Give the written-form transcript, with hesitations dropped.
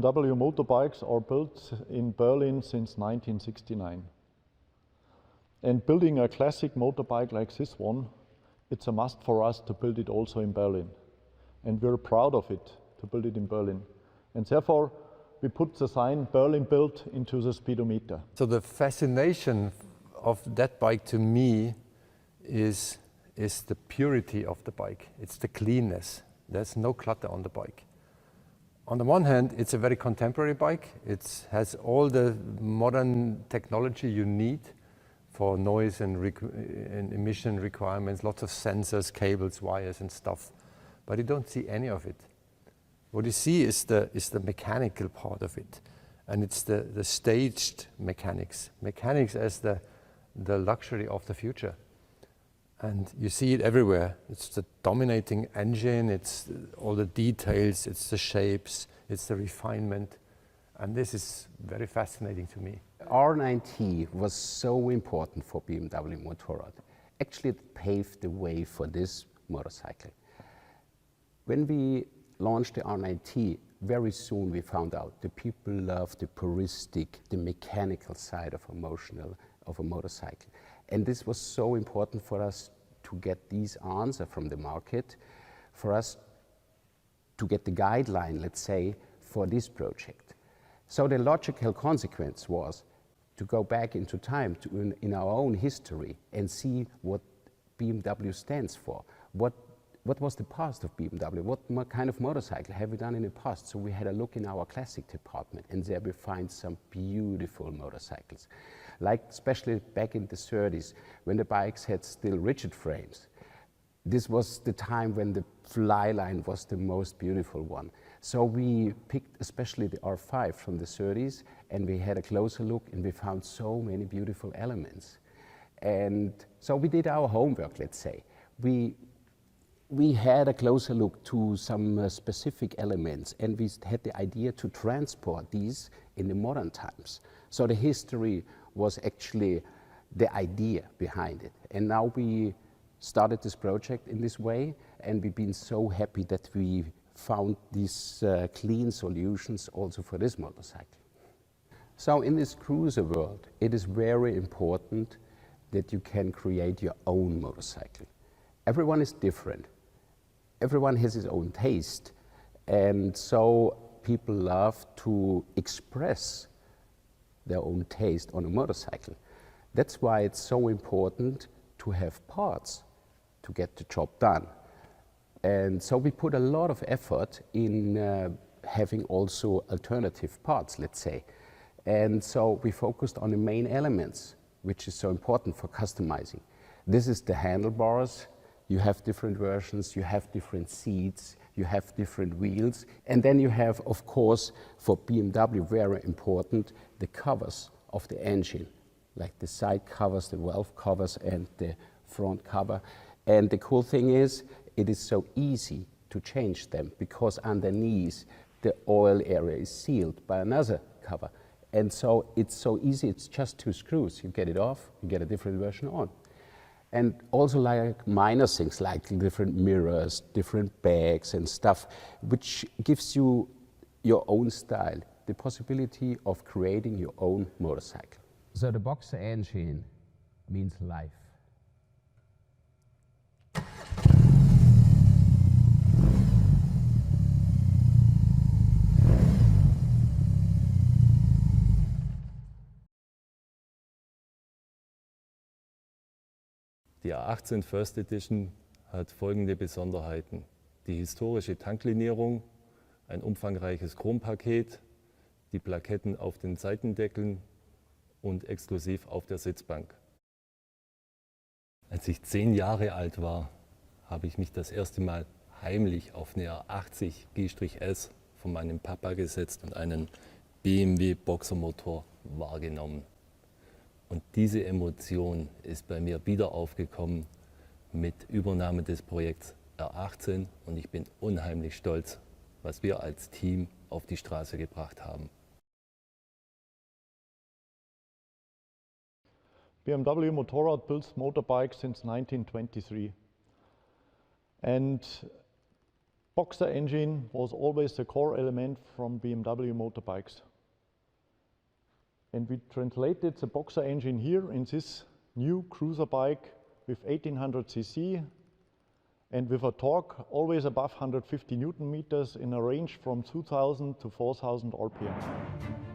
BMW motorbikes are built in Berlin since 1969. And building a classic motorbike like this one, it's a must for us to build it also in Berlin. And we're proud of it, to build it in Berlin. And therefore, we put the sign Berlin built into the speedometer. So the fascination of that bike to me is the purity of the bike. It's the cleanness. There's no clutter on the bike. On the one hand, it's a very contemporary bike. It has all the modern technology you need for noise and emission requirements, lots of sensors, cables, wires and stuff. But you don't see any of it. What you see is the mechanical part of it. And it's the staged mechanics. Mechanics as the luxury of the future. And you see it everywhere. It's the dominating engine, it's all the details, it's the shapes, it's the refinement. And this is very fascinating to me. R19 was so important for BMW Motorrad. Actually, it paved the way for this motorcycle. When we launched the R19, very soon we found out the people love the puristic, the mechanical side of a motorcycle. And this was so important for us to get these answers from the market, for us to get the guideline, let's say, for this project. So the logical consequence was to go back into time in our own history and see what BMW stands for. What was the past of BMW? What kind of motorcycle have we done in the past? So we had a look in our classic department, and there we find some beautiful motorcycles. Like especially back in the 30s, when the bikes had still rigid frames. This was the time when the Flyline was the most beautiful one. So we picked especially the R5 from the 30s, and we had a closer look, and we found so many beautiful elements. And so we did our homework, let's say. We had a closer look to some specific elements, and we had the idea to transport these in the modern times. So the history was actually the idea behind it. And now we started this project in this way, and we've been so happy that we found these clean solutions also for this motorcycle. So in this cruiser world, it is very important that you can create your own motorcycle. Everyone is different. Everyone has his own taste. And so people love to express their own taste on a motorcycle. That's why it's so important to have parts to get the job done. And so we put a lot of effort in having also alternative parts, let's say. And so we focused on the main elements, which is so important for customizing. This is the handlebars. You have different versions, you have different seats, you have different wheels. And then you have, of course, for BMW, very important, the covers of the engine, like the side covers, the valve covers, and the front cover. And the cool thing is, it is so easy to change them, because underneath the oil area is sealed by another cover. And so it's so easy, it's just 2 screws. You get it off, you get a different version on. And also like minor things like different mirrors, different bags and stuff, which gives you your own style, the possibility of creating your own motorcycle. So the Boxer engine means life. Die R18 First Edition hat folgende Besonderheiten. Die historische Tanklinierung, ein umfangreiches Chrompaket, die Plaketten auf den Seitendeckeln und exklusiv auf der Sitzbank. Als ich 10 Jahre alt war, habe ich mich das erste Mal heimlich auf eine R80 G-S von meinem Papa gesetzt und einen BMW Boxermotor wahrgenommen. Und diese Emotion ist bei mir wieder aufgekommen mit Übernahme des Projekts R18, und ich bin unheimlich stolz, was wir als Team auf die Straße gebracht haben. BMW Motorrad builds motorbikes since 1923. And Boxer engine was always the core element from BMW motorbikes. And we translated the Boxer engine here in this new cruiser bike with 1800 cc and with a torque always above 150 Newton meters in a range from 2000 to 4000 RPM.